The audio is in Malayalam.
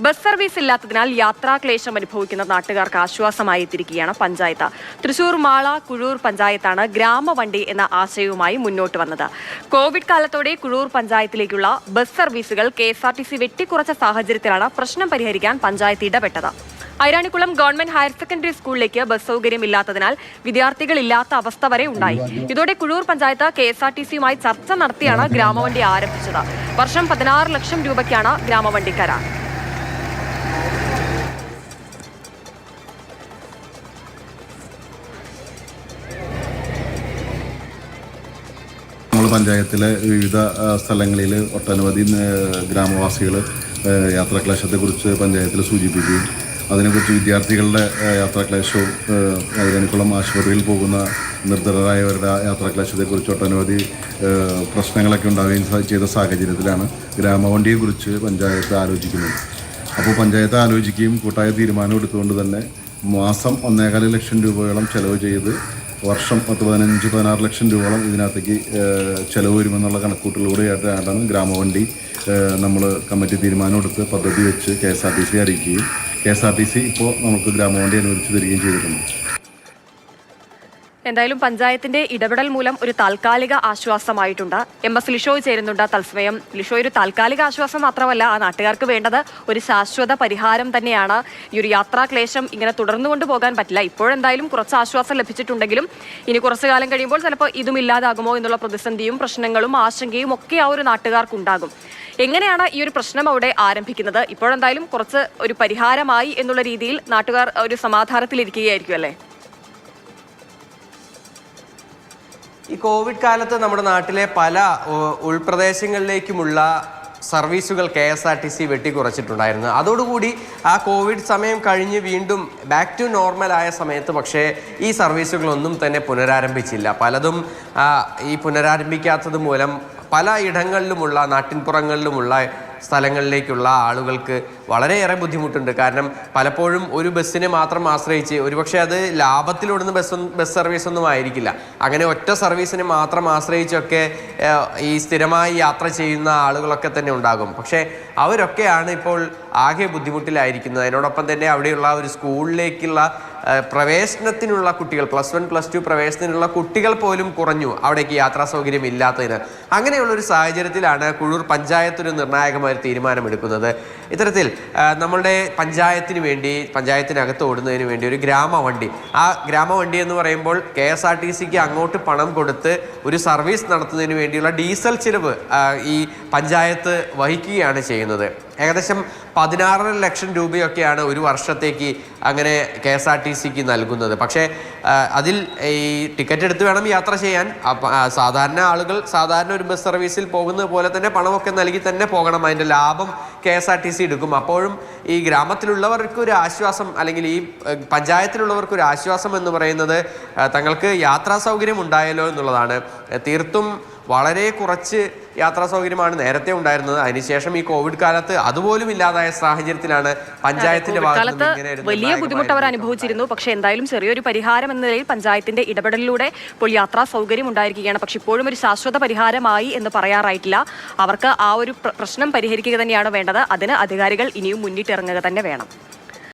ബസ് സർവീസ് ഇല്ലാത്തതിനാൽ യാത്രാക്ലേശം അനുഭവിക്കുന്ന നാട്ടുകാർക്ക് ആശ്വാസമായി എത്തിയിരിക്കുകയാണ് പഞ്ചായത്ത്. തൃശൂർ മാള കുഴൂർ പഞ്ചായത്താണ് ഗ്രാമവണ്ടി എന്ന ആശയവുമായി മുന്നോട്ട് വന്നത്. കോവിഡ് കാലത്തോടെ കുഴൂർ പഞ്ചായത്തിലേക്കുള്ള ബസ് സർവീസുകൾ KSRTC വെട്ടിക്കുറച്ച സാഹചര്യത്തിലാണ് പ്രശ്നം പരിഹരിക്കാൻ പഞ്ചായത്ത് ഇടപെട്ടത്. ഐരാണിക്കുളം ഗവൺമെന്റ് ഹയർ സെക്കൻഡറി സ്കൂളിലേക്ക് ബസ് സൗകര്യമില്ലാത്തതിനാൽ വിദ്യാർത്ഥികളില്ലാത്ത അവസ്ഥ വരെ ഉണ്ടായി. ഇതോടെ കുഴൂർ പഞ്ചായത്ത് KSRTCയുമായി ചർച്ച നടത്തിയാണ് ഗ്രാമവണ്ടി ആരംഭിച്ചത്. വർഷം 16 ലക്ഷം രൂപയ്ക്കാണ് ഗ്രാമവണ്ടി കരാർ. പഞ്ചായത്തിലെ വിവിധ സ്ഥലങ്ങളിൽ ഒട്ടനവധി ഗ്രാമവാസികൾ യാത്രാക്ലേശത്തെക്കുറിച്ച് പഞ്ചായത്തിൽ സൂചിപ്പിക്കുകയും അതിനെക്കുറിച്ച് വിദ്യാർത്ഥികളുടെ യാത്രാക്ലേശവും ഐരാണിക്കുളം ആശുപത്രിയിൽ പോകുന്ന നിർധനരായവരുടെ യാത്രാക്ലേശത്തെക്കുറിച്ച് ഒട്ടനവധി പ്രശ്നങ്ങളൊക്കെ ഉണ്ടാവുകയും ചെയ്ത സാഹചര്യത്തിലാണ് ഗ്രാമവണ്ടിയെക്കുറിച്ച് പഞ്ചായത്ത് ആലോചിക്കുന്നത്. അപ്പോൾ പഞ്ചായത്ത് ആലോചിക്കുകയും കൂട്ടായ തീരുമാനം എടുത്തുകൊണ്ട് തന്നെ മാസം 1.25 ലക്ഷം രൂപയോളം ചെലവ് ചെയ്ത് വർഷം 15-16 ലക്ഷം രൂപയോളം ഇതിനകത്തേക്ക് ചിലവ് വരുമെന്നുള്ള കണക്കൂട്ടലോടെയായിട്ടാണ് ഗ്രാമവണ്ടി നമ്മൾ കമ്മിറ്റി തീരുമാനമെടുത്ത് പദ്ധതി വെച്ച് KSRTC അറിയിക്കുകയും KSRTC ഇപ്പോൾ നമുക്ക് ഗ്രാമവണ്ടി അനുവദിച്ചു തരികയും ചെയ്തിട്ടുണ്ട്. എന്തായാലും പഞ്ചായത്തിന്റെ ഇടപെടൽ മൂലം ഒരു താൽക്കാലിക ആശ്വാസമായിട്ടുണ്ട്. MS ലിഷോയ് ചേരുന്നുണ്ട് തത്സമയം. ലിഷോയ്, ഒരു താൽക്കാലിക ആശ്വാസം മാത്രമല്ല, ആ നാട്ടുകാർക്ക് വേണ്ടത് ഒരു ശാശ്വത പരിഹാരം തന്നെയാണ്. ഈ ഒരു യാത്രാക്ലേശം ഇങ്ങനെ തുടർന്നു കൊണ്ടുപോകാൻ പറ്റില്ല. ഇപ്പോഴെന്തായാലും കുറച്ച് ആശ്വാസം ലഭിച്ചിട്ടുണ്ടെങ്കിലും ഇനി കുറച്ചു കാലം കഴിയുമ്പോൾ ചിലപ്പോൾ ഇതും ഇല്ലാതാകുമോ എന്നുള്ള പ്രതിസന്ധിയും പ്രശ്നങ്ങളും ആശങ്കയും ഒക്കെ ആ ഒരു നാട്ടുകാർക്കുണ്ടാകും. എങ്ങനെയാണ് ഈ ഒരു പ്രശ്നം അവിടെ ആരംഭിക്കുന്നത്? ഇപ്പോഴെന്തായാലും കുറച്ച് ഒരു പരിഹാരമായി എന്നുള്ള രീതിയിൽ നാട്ടുകാർ ഒരു സമാധാനത്തിലിരിക്കുകയായിരിക്കും അല്ലേ? ഈ കോവിഡ് കാലത്ത് നമ്മുടെ നാട്ടിലെ പല ഉൾപ്രദേശങ്ങളിലേക്കുമുള്ള സർവീസുകൾ KSRTC വെട്ടിക്കുറച്ചിട്ടുണ്ടായിരുന്നു. അതോടുകൂടി ആ കോവിഡ് സമയം കഴിഞ്ഞ് വീണ്ടും ബാക്ക് ടു നോർമൽ ആയ സമയത്ത് പക്ഷേ ഈ സർവീസുകളൊന്നും തന്നെ പുനരാരംഭിച്ചില്ല. പലതും ഈ പുനരാരംഭിക്കാത്തത് മൂലം പല ഇടങ്ങളിലുമുള്ള നാട്ടിൻപുറങ്ങളിലുമുള്ള സ്ഥലങ്ങളിലേക്കുള്ള ആളുകൾക്ക് വളരെയേറെ ബുദ്ധിമുട്ടുണ്ട്. കാരണം പലപ്പോഴും ഒരു ബസ്സിനെ മാത്രം ആശ്രയിച്ച്, ഒരുപക്ഷെ അത് ലാഭത്തിലോടുന്ന ബസ് സർവീസ് ഒന്നും ആയിരിക്കില്ല, അങ്ങനെ ഒറ്റ സർവീസിനെ മാത്രം ആശ്രയിച്ചൊക്കെ ഈ സ്ഥിരമായി യാത്ര ചെയ്യുന്ന ആളുകളൊക്കെ തന്നെ ഉണ്ടാകും. പക്ഷേ അവരൊക്കെയാണ് ഇപ്പോൾ ആകെ ബുദ്ധിമുട്ടിലായിരിക്കുന്നത്. അതിനോടൊപ്പം തന്നെ അവിടെയുള്ള ഒരു സ്കൂളിലേക്കുള്ള പ്രവേശനത്തിനുള്ള കുട്ടികൾ, +1 +2 പ്രവേശനത്തിനുള്ള കുട്ടികൾ പോലും കുറഞ്ഞു അവിടേക്ക് യാത്രാ സൗകര്യം ഇല്ലാത്തതിന്. അങ്ങനെയുള്ളൊരു സാഹചര്യത്തിലാണ് കുഴൂർ പഞ്ചായത്ത് ഒരു നിർണായകമായ തീരുമാനമെടുക്കുന്നത്. ഇത്തരത്തിൽ നമ്മളുടെ പഞ്ചായത്തിന് വേണ്ടി, പഞ്ചായത്തിനകത്ത് ഓടുന്നതിന് വേണ്ടി ഒരു ഗ്രാമവണ്ടി, ആ ഗ്രാമവണ്ടി എന്ന് പറയുമ്പോൾ KSRTCക്ക് അങ്ങോട്ട് പണം കൊടുത്ത് ഒരു സർവീസ് നടത്തുന്നതിന് വേണ്ടിയുള്ള ഡീസൽ ചിലവ് ഈ പഞ്ചായത്ത് വഹിക്കുകയാണ് ചെയ്യുന്നത്. ഏകദേശം 16 ലക്ഷം രൂപയൊക്കെയാണ് ഒരു വർഷത്തേക്ക് അങ്ങനെ KSRTCക്ക് നൽകുന്നത്. പക്ഷേ അതിൽ ഈ ടിക്കറ്റ് എടുത്ത് വേണം യാത്ര ചെയ്യാൻ. സാധാരണ ആളുകൾ സാധാരണ ഒരു ബസ് സർവീസിൽ പോകുന്നത് പോലെ തന്നെ പണമൊക്കെ നൽകി തന്നെ പോകണം. അതിൻ്റെ ലാഭം KSRTC എടുക്കും. അപ്പോഴും ഈ ഗ്രാമത്തിലുള്ളവർക്കൊരു ആശ്വാസം, അല്ലെങ്കിൽ ഈ പഞ്ചായത്തിലുള്ളവർക്കൊരു ആശ്വാസം എന്ന് പറയുന്നത് തങ്ങൾക്ക് യാത്രാ സൗകര്യം ഉണ്ടായല്ലോ എന്നുള്ളതാണ്. തീർത്തും വളരെ കുറച്ച് യാത്രാ സൗകര്യമാണ് നേരത്തെ ഉണ്ടായിരുന്നത്. അതിനുശേഷം ഈ കോവിഡ് കാലത്ത് അതുപോലും ഇല്ലാതായ സാഹചര്യത്തിലാണ് പഞ്ചായത്തിന്റെ വലിയ ബുദ്ധിമുട്ട് അവർ അനുഭവിച്ചിരുന്നു. പക്ഷേ എന്തായാലും ചെറിയൊരു പരിഹാരം എന്ന നിലയിൽ പഞ്ചായത്തിന്റെ ഇടപെടലിലൂടെ ഇപ്പോൾ യാത്രാ സൗകര്യം ഉണ്ടായിരിക്കുകയാണ്. പക്ഷെ ഇപ്പോഴും ഒരു ശാശ്വത പരിഹാരമായി എന്ന് പറയാറായിട്ടില്ല. അവർക്ക് ആ ഒരു പ്രശ്നം പരിഹരിക്കുക തന്നെയാണ് വേണ്ടത്. അതിന് അധികാരികൾ ഇനിയും മുന്നിട്ടിറങ്ങുക തന്നെ വേണം.